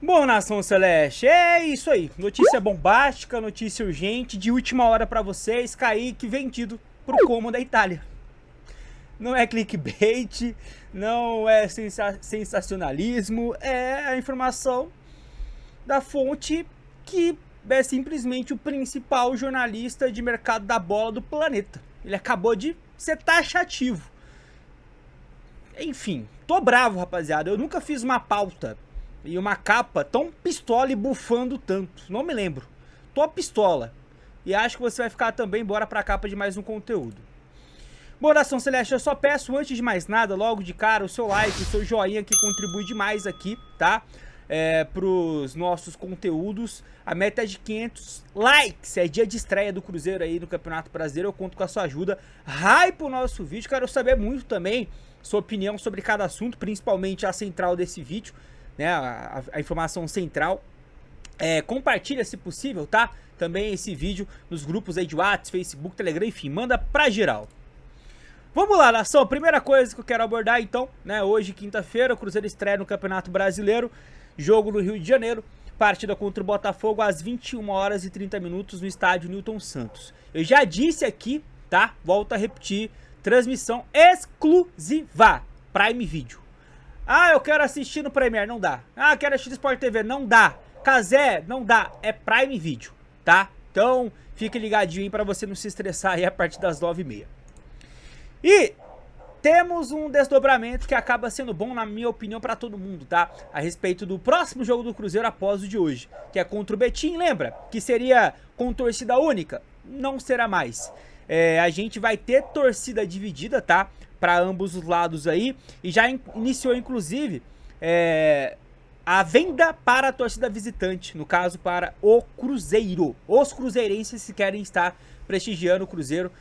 Bom, Nação Celeste, é isso aí. Notícia bombástica, notícia urgente, de última hora pra vocês. Kaique vendido pro Como da Itália. Não é clickbait, não é sensacionalismo, é a informação da fonte que é simplesmente o principal jornalista de mercado da bola do planeta. Ele acabou de ser taxativo. Enfim, tô bravo, rapaziada. Eu nunca fiz uma pauta e uma capa tão pistola e bufando tanto. Não me lembro. Tô pistola. E acho que você vai ficar também. Bora pra capa de mais um conteúdo. Bom, Nação Celeste, eu só peço, antes de mais nada, logo de cara, o seu like, o seu joinha, que contribui demais aqui, tá? Pros nossos conteúdos. A meta é de 500 likes. É dia de estreia do Cruzeiro aí no Campeonato Brasileiro. Eu conto com a sua ajuda. Hype o nosso vídeo. Quero saber muito também sua opinião sobre cada assunto, principalmente a central desse vídeo, né? A informação central. Compartilha se possível, tá? Também esse vídeo nos grupos aí de WhatsApp, Facebook, Telegram, enfim, manda pra geral. Vamos lá, nação. Primeira coisa que eu quero abordar então, né? Hoje, quinta-feira, o Cruzeiro estreia no Campeonato Brasileiro. Jogo no Rio de Janeiro. Partida contra o Botafogo às 21 horas e 30 minutos no estádio Newton Santos. Eu já disse aqui, tá? Volto a repetir. Transmissão exclusiva. Prime Video. Ah, eu quero assistir no Premiere. Não dá. Ah, eu quero assistir no Sport TV. Não dá. Cazé, não dá. É Prime Video, tá? Então, fique ligadinho aí pra você não se estressar aí a partir das 9h30. E temos um desdobramento que acaba sendo bom, na minha opinião, pra todo mundo, tá? A respeito do próximo jogo do Cruzeiro após o de hoje, que é contra o Betim, lembra? Que seria com torcida única? Não será mais. A gente vai ter torcida dividida, tá? Pra ambos os lados aí. E já iniciou, inclusive, a venda para a torcida visitante. No caso, para o Cruzeiro. Os cruzeirenses que querem estar prestigiando o Cruzeiro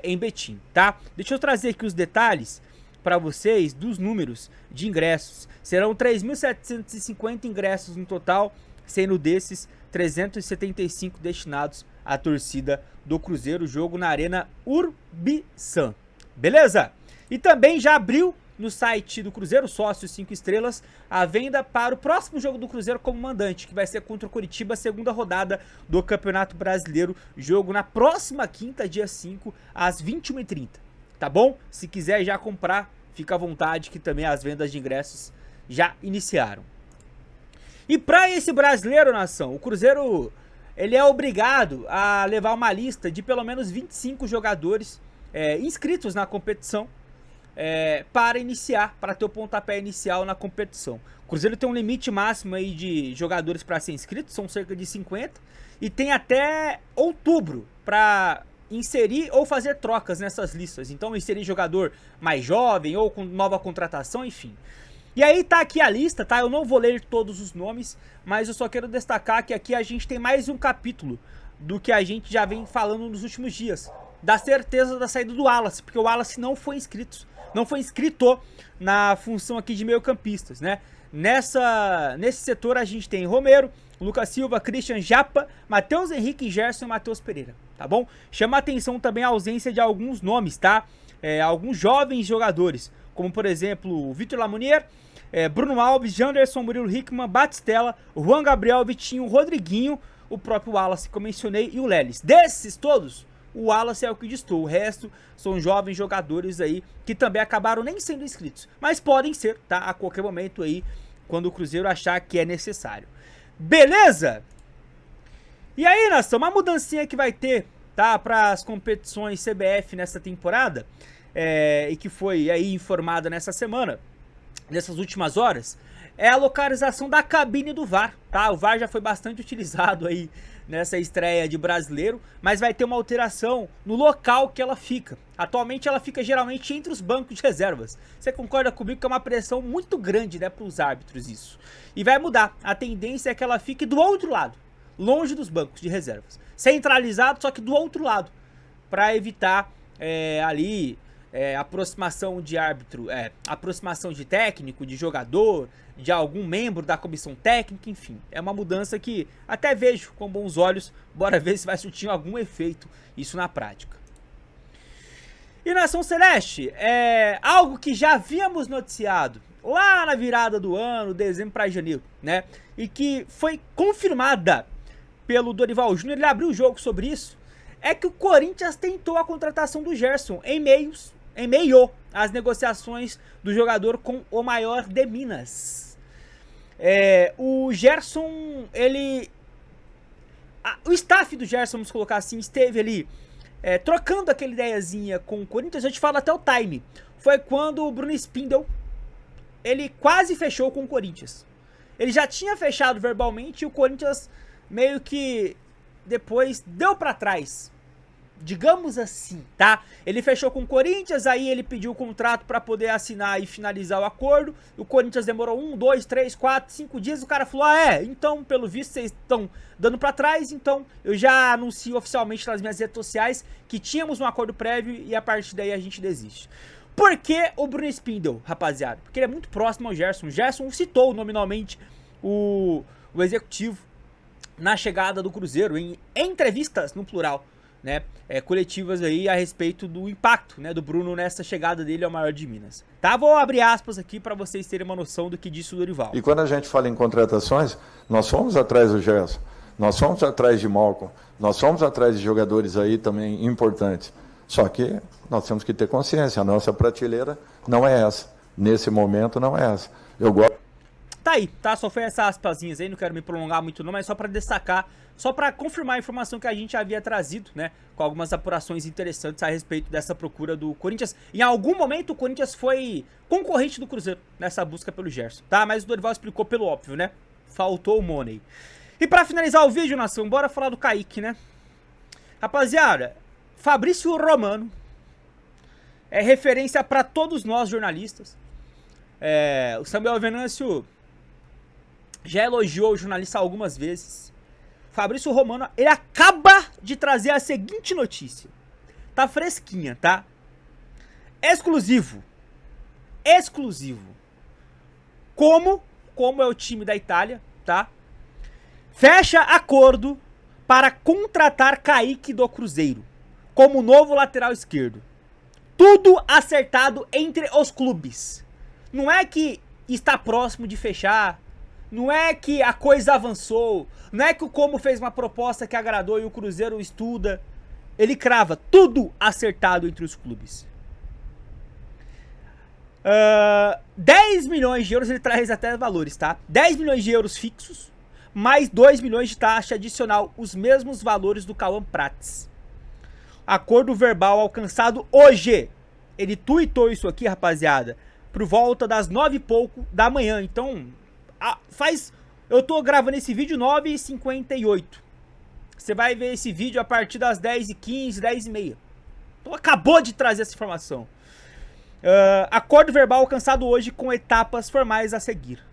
em Betim, tá? Deixa eu trazer aqui os detalhes para vocês dos números de ingressos. Serão 3.750 ingressos no total, sendo desses 375 destinados à torcida do Cruzeiro. Jogo na Arena Urbissan, beleza? E também já abriu no site do Cruzeiro, sócio 5 estrelas, a venda para o próximo jogo do Cruzeiro como mandante, que vai ser contra o Coritiba, segunda rodada do Campeonato Brasileiro. Jogo na próxima quinta, dia 5, às 21h30, tá bom? Se quiser já comprar, fica à vontade, que também as vendas de ingressos já iniciaram. E para esse brasileiro, nação, o Cruzeiro ele é obrigado a levar uma lista de pelo menos 25 jogadores inscritos na competição, para iniciar, para ter o pontapé inicial na competição. O Cruzeiro tem um limite máximo aí de jogadores para ser inscritos, são cerca de 50, e tem até outubro para inserir ou fazer trocas nessas listas. Então inserir jogador mais jovem ou com nova contratação, enfim. E aí tá aqui a lista, tá? Eu não vou ler todos os nomes, mas eu só quero destacar que aqui a gente tem mais um capítulo do que a gente já vem falando nos últimos dias, da certeza da saída do Wallace, porque o Wallace não foi inscrito na função aqui de meio campistas, né? Nesse setor a gente tem Romero, Lucas Silva, Christian Japa, Matheus Henrique, Gerson e Matheus Pereira, tá bom? Chama a atenção também a ausência de alguns nomes, tá? Alguns jovens jogadores, como por exemplo Vitor Lamounier, Bruno Alves, Janderson, Murilo Hickman, Batistella, Juan Gabriel, Vitinho, Rodriguinho, o próprio Wallace que eu mencionei e o Lelis. Desses todos, o Wallace é o que distou, o resto são jovens jogadores aí que também acabaram nem sendo inscritos, mas podem ser, tá? A qualquer momento aí, quando o Cruzeiro achar que é necessário. Beleza? E aí, nação, uma mudancinha que vai ter, tá? Para as competições CBF nessa temporada, e que foi aí informada nessa semana, nessas últimas horas, é a localização da cabine do VAR, tá? O VAR já foi bastante utilizado aí nessa estreia de brasileiro, mas vai ter uma alteração no local que ela fica. Atualmente ela fica geralmente entre os bancos de reservas. Você concorda comigo que é uma pressão muito grande, né, para os árbitros isso? E vai mudar. A tendência é que ela fique do outro lado, longe dos bancos de reservas. Centralizado, só que do outro lado, para evitar ali aproximação de árbitro, aproximação de técnico, de jogador, de algum membro da comissão técnica, enfim. É uma mudança que até vejo com bons olhos, bora ver se vai surtir algum efeito isso na prática. E Nação Celeste, algo que já havíamos noticiado lá na virada do ano, dezembro para janeiro, né? E que foi confirmada pelo Dorival Júnior, ele abriu o jogo sobre isso, é que o Corinthians tentou a contratação do Gerson em meio às negociações do jogador com o Maior de Minas. O Gerson, o staff do Gerson, vamos colocar assim, esteve ali trocando aquela ideiazinha com o Corinthians. Eu te falo até o time. Foi quando o Bruno Spindel, ele quase fechou com o Corinthians. Ele já tinha fechado verbalmente e o Corinthians meio que depois deu pra trás, digamos assim, tá? Ele fechou com o Corinthians, aí ele pediu o contrato pra poder assinar e finalizar o acordo. O Corinthians demorou 1, 2, 3, 4, 5 dias. O cara falou, então, pelo visto, vocês estão dando pra trás, então eu já anuncio oficialmente nas minhas redes sociais que tínhamos um acordo prévio e a partir daí a gente desiste. Por que o Bruno Spindel, rapaziada? Porque ele é muito próximo ao Gerson. O Gerson citou nominalmente o executivo na chegada do Cruzeiro, em entrevistas no plural, né, coletivas aí a respeito do impacto, né, do Bruno nessa chegada dele ao Maior de Minas. Tá? Vou abrir aspas aqui para vocês terem uma noção do que disse o Dorival. E quando a gente fala em contratações, nós fomos atrás do Gerson, nós fomos atrás de Malcom, nós fomos atrás de jogadores aí também importantes. Só que nós temos que ter consciência, a nossa prateleira não é essa. Nesse momento não é essa. Eu gosto. Tá aí, tá? Só foi essas aspasinhas aí, não quero me prolongar muito não, mas só pra destacar, só pra confirmar a informação que a gente havia trazido, né? Com algumas apurações interessantes a respeito dessa procura do Corinthians. Em algum momento o Corinthians foi concorrente do Cruzeiro nessa busca pelo Gerson, tá? Mas o Dorival explicou pelo óbvio, né? Faltou o money. E pra finalizar o vídeo, nação, bora falar do Kaique, né? Rapaziada, Fabrício Romano é referência pra todos nós jornalistas. O Samuel Venâncio já elogiou o jornalista algumas vezes. Fabrício Romano, ele acaba de trazer a seguinte notícia. Tá fresquinha, tá? Exclusivo. Como é o time da Itália, tá? Fecha acordo para contratar Kaique do Cruzeiro como novo lateral esquerdo. Tudo acertado entre os clubes. Não é que está próximo de fechar, não é que a coisa avançou, não é que o Como fez uma proposta que agradou e o Cruzeiro estuda. Ele crava tudo acertado entre os clubes. 10 milhões de euros, ele traz até valores, tá? 10 milhões de euros fixos, mais 2 milhões de taxa adicional, os mesmos valores do Cauã Prates. Acordo verbal alcançado hoje. Ele tuitou isso aqui, rapaziada, por volta das 9 e pouco da manhã. Então, eu tô gravando esse vídeo 9h58. Você vai ver esse vídeo a partir das 10h15, 10h30. Então acabou de trazer essa informação. Acordo verbal alcançado hoje com etapas formais a seguir.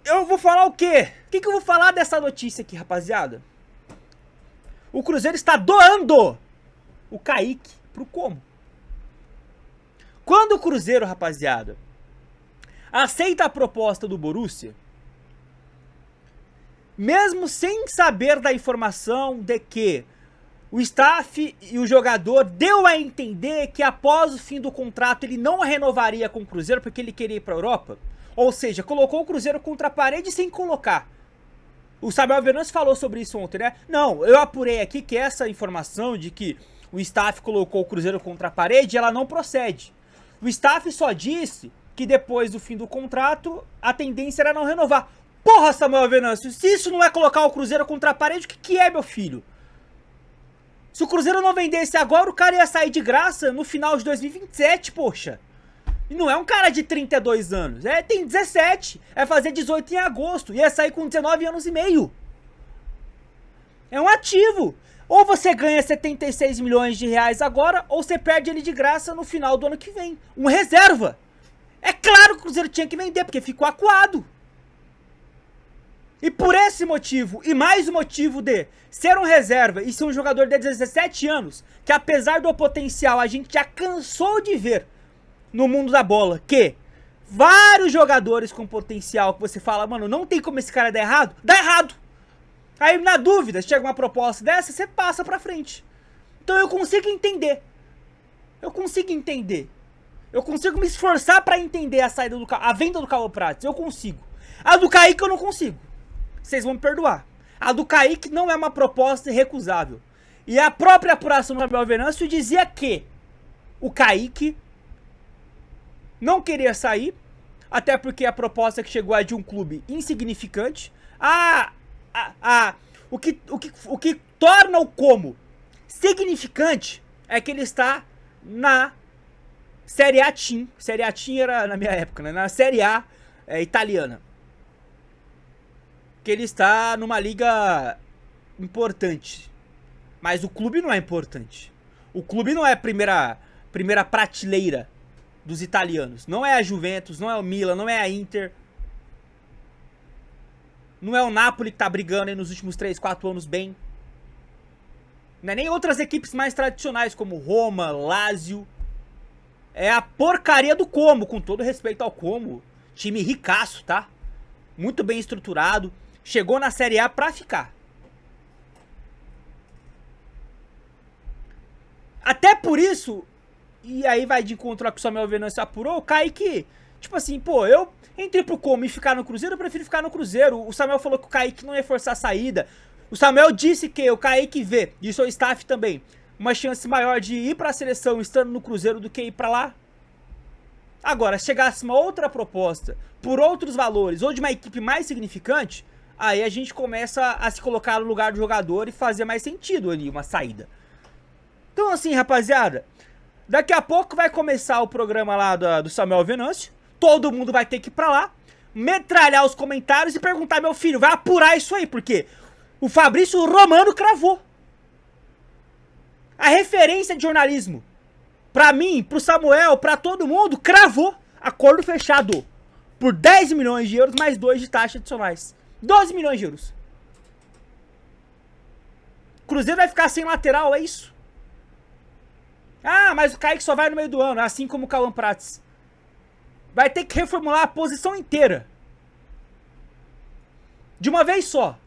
Eu vou falar o quê? O que eu vou falar dessa notícia aqui, rapaziada? O Cruzeiro está doando o Kaique pro Como. Quando o Cruzeiro, rapaziada, aceita a proposta do Borussia, mesmo sem saber da informação de que o staff e o jogador deu a entender que após o fim do contrato ele não renovaria com o Cruzeiro porque ele queria ir para a Europa, ou seja, colocou o Cruzeiro contra a parede sem colocar. O Samuel Venâncio falou sobre isso ontem, né? Não, eu apurei aqui que essa informação de que o staff colocou o Cruzeiro contra a parede, ela não procede. O staff só disse que depois do fim do contrato, a tendência era não renovar. Porra, Samuel Venâncio, se isso não é colocar o Cruzeiro contra a parede, o que é, meu filho? Se o Cruzeiro não vendesse agora, o cara ia sair de graça no final de 2027, poxa. E não é um cara de 32 anos, tem 17, vai fazer 18 em agosto, ia sair com 19 anos e meio. É um ativo. Ou você ganha 76 milhões de reais agora, ou você perde ele de graça no final do ano que vem. Um reserva. É claro que o Cruzeiro tinha que vender, porque ficou acuado. E por esse motivo, e mais o motivo de ser um reserva e ser um jogador de 17 anos, que apesar do potencial a gente já cansou de ver no mundo da bola, que vários jogadores com potencial que você fala, mano, não tem como esse cara dar errado, dá errado. Aí na dúvida, chega uma proposta dessa, você passa pra frente. Então eu consigo entender. Eu consigo me esforçar pra entender a saída do a venda do Cauã Prats. Eu consigo. A do Kaique eu não consigo. Vocês vão me perdoar. A do Kaique não é uma proposta irrecusável. E a própria apuração do Samuel Venâncio dizia que o Kaique não queria sair, até porque a proposta que chegou é de um clube insignificante. O que torna o Como significante é que ele está na Série A Team. Série A Team era na minha época, né? Na Série A italiana. Que ele está numa liga importante. Mas o clube não é importante. O clube não é a primeira prateleira dos italianos. Não é a Juventus, não é o Milan, não é a Inter. Não é o Napoli que tá brigando aí nos últimos 3, 4 anos bem. Não é nem outras equipes mais tradicionais como Roma, Lazio. É a porcaria do Como, com todo respeito ao Como. Time ricaço, tá? Muito bem estruturado. Chegou na Série A pra ficar. Até por isso, e aí vai de encontro ao que o Samuel Venâncio apurou, o Kaique, tipo assim, pô, eu entrei pro Como e ficar no Cruzeiro, eu prefiro ficar no Cruzeiro. O Samuel falou que o Kaique não ia forçar a saída. O Samuel disse que o Kaique vê, e o seu staff também, uma chance maior de ir pra seleção estando no Cruzeiro do que ir pra lá. Agora, se chegasse uma outra proposta, por outros valores, ou de uma equipe mais significante, aí a gente começa a se colocar no lugar do jogador e fazer mais sentido ali uma saída. Então assim, rapaziada, daqui a pouco vai começar o programa lá do Samuel Venâncio. Todo mundo vai ter que ir pra lá, metralhar os comentários e perguntar, meu filho, vai apurar isso aí, porque o Fabrício Romano cravou. A referência de jornalismo, pra mim, pro Samuel, pra todo mundo, cravou. Acordo fechado por 10 milhões de euros mais 2 de taxas adicionais. 12 milhões de euros. Cruzeiro vai ficar sem lateral, é isso? Ah, mas o Kaique só vai no meio do ano, assim como o Cauã Prats. Vai ter que reformular a posição inteira. De uma vez só.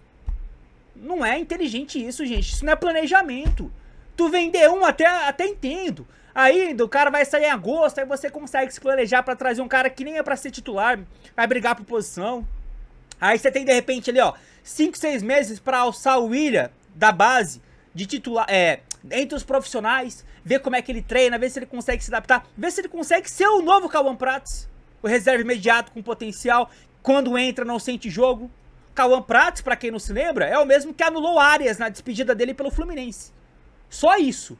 Não é inteligente isso, gente. Isso não é planejamento. Tu vender um até entendo. Aí o cara vai sair em agosto, aí você consegue se planejar pra trazer um cara que nem é pra ser titular, vai brigar por posição. Aí você tem de repente ali, ó, 5, 6 meses pra alçar o Willian da base de titular, entre os profissionais, ver como é que ele treina, ver se ele consegue se adaptar, ver se ele consegue ser o novo Cauã Prats, o reserva imediato com potencial, quando entra não sente jogo. Cauã Prats, pra quem não se lembra, é o mesmo que anulou Arias na despedida dele pelo Fluminense. Só isso.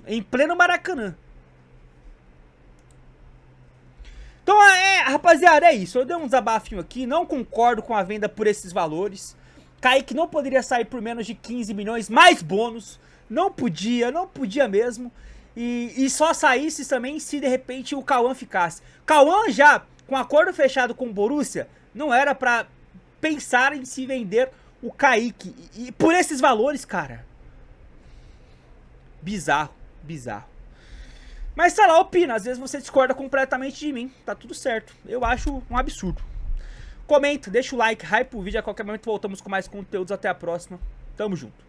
Em pleno Maracanã. Então, rapaziada, é isso. Eu dei um desabafinho aqui, não concordo com a venda por esses valores. Kaique não poderia sair por menos de 15 milhões, mais bônus. Não podia mesmo. E só saísse também se de repente o Cauã ficasse. Cauã já, com acordo fechado com o Borussia, não era pra pensar em se vender o Kaique. E por esses valores, cara. Bizarro. Mas sei lá, opina. Às vezes você discorda completamente de mim. Tá tudo certo. Eu acho um absurdo. Comenta, deixa o like, hype o vídeo. A qualquer momento voltamos com mais conteúdos. Até a próxima. Tamo junto.